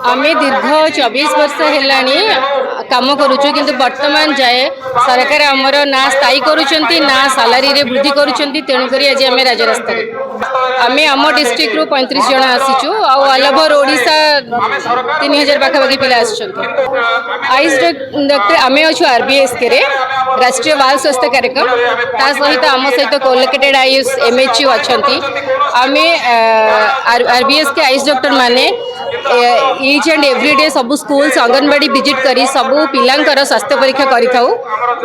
आमे दीर्घ 24 वर्ष हेलानी काम करुचु किंतु वर्तमान जाए सरकार आमर ना स्थायी करुचंती ना सालारी रे वृद्धि करुचंती तेणु करी आज आमे राजरास्ता रे आमे आम डिस्ट्रिक्ट रु 35 जन आसीचु आ ऑल ओवर ओडिशा 3000 पाखापाखि पिला आछंती आइस डॉक्टर आमे अछु आरबीएस के रे राष्ट्रीय बाल स्वास्थ्य कार्यक्रम ता सहित आम सहित कोलोकेटेड आयुष एमएचयू अछंती आमे आरबीएस के आइस डॉक्टर माने ईच एंड एवरी डे सब स्कूल्स अंगनवाड़ी विजिट करी सब पिलांकर स्वास्थ्य परीक्षा करिथाउ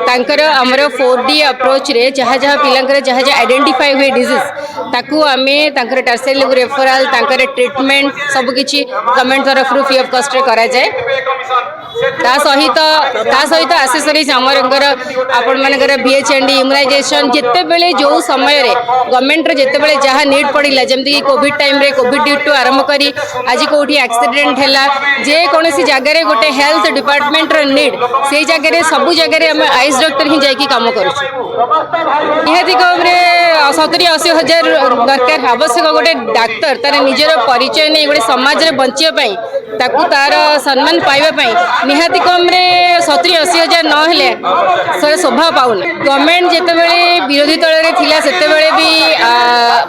तांकर हमर 4D अप्रोच रे जहाँ जहाँ पिलांकर जहाँ जहाँ आइडेंटिफाई हुए डिजीज ताकू आमे तांकर टर्शियरी लेवल रेफरल तांकर ट्रीटमेंट सब किछि गवर्नमेंट तरफ फ्री ऑफ कॉस्ट रे करा जाए ता सहित एक्सेसरीज आमरंगर आपण मानकर बीएचएनडी इम्युनाइजेशन जिते बेले जो समय रे गवर्नमेंट रे जिते बेले जहाँ नीड पड़िला जेमति कोविड टाइम रे कोविड ड्यूटी आरंभ करी आज कोठी एक्सीडेंट हैला जे कोनोसी जगह रे गोटे हेल्थ डिपार्टमेंट रे नीड से जगह रे सब जगह रे हम आइस डॉक्टर ही जाई की काम करूछु निहाती कम रे 70-80 हजार दरकार आवश्यक गोटे डाक्टर तार निजर परिचय नहीं गोटे समाज रे बंचिया पई ताकू तार सम्मान पाइबा पई निहाती कम रे 70-80 हजार न हेले सरे शोभा पाउन गवर्नमेंट जेते बेले विरोधी तळ रे थिला सेते बेले भी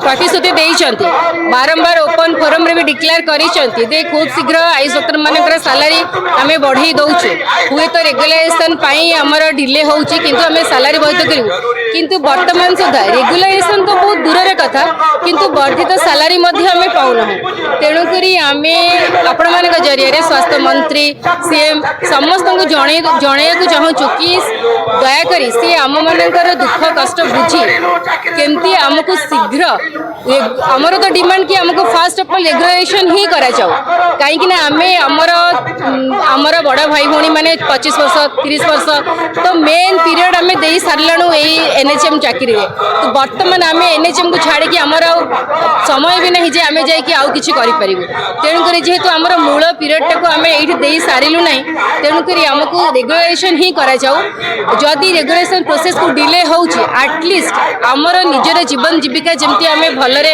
प्रतिश्रुति देइचंती बारंबार ओपन फोरम रे भी डिक्लेयर करिचंती दे खूब शीघ्र आइस डॉक्टर मानकर सैलरी आमे बढ़ी दउछु हुए तो रेगुलेशन पाई हमर डिले होउची किंतु आमे सैलरी बहुत करिवु किंतु वर्तमान सुधा रेगुलेशन तो बहुत दूर रे कथा किंतु वर्धित सैलरी मध्ये आमे पाउना तेणु करी आमे आपण मानक जरिया रे स्वास्थ्य मंत्री सीएम समस्त को जणे को चाहूँ कि दया करी से आम मानकर दुख कष्ट बुझी केमती आमको शीघ्र आमर तो डिमांड कि आमको फास्ट ऑफ ऑल रेगुलेशन ही करा जाऊ कहीं आमे आमर बड़ भाई भौणी माने 25 वर्ष 30 वर्ष तो मेन पीरियड आमे दे सारलाणु एई एनएचएम चाकरी रे तो वर्तमान आमे एनएचएम को छाड़ी कि आमर समय भी नहीं जे आमे जाई कि आउ किछि करि परिबु तेणु करी जेहेतु आमर मूल पीरियड टाको आमे एठी दे सारिलु नहीं तेणु करी हमको रेगुलेशन ही करा जाऊ जदि रेगुलेशन प्रोसेस को डिले होउची एटलिस्ट आमर निजर जीवन जीविका जेमती आमे भलरे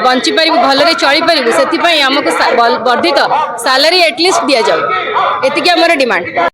बंची परिबु भलरे चली परिबु सेति पई हमको वर्धित सैलरी एटलिस्ट दिया जाऊ एतिके हमर डिमांड।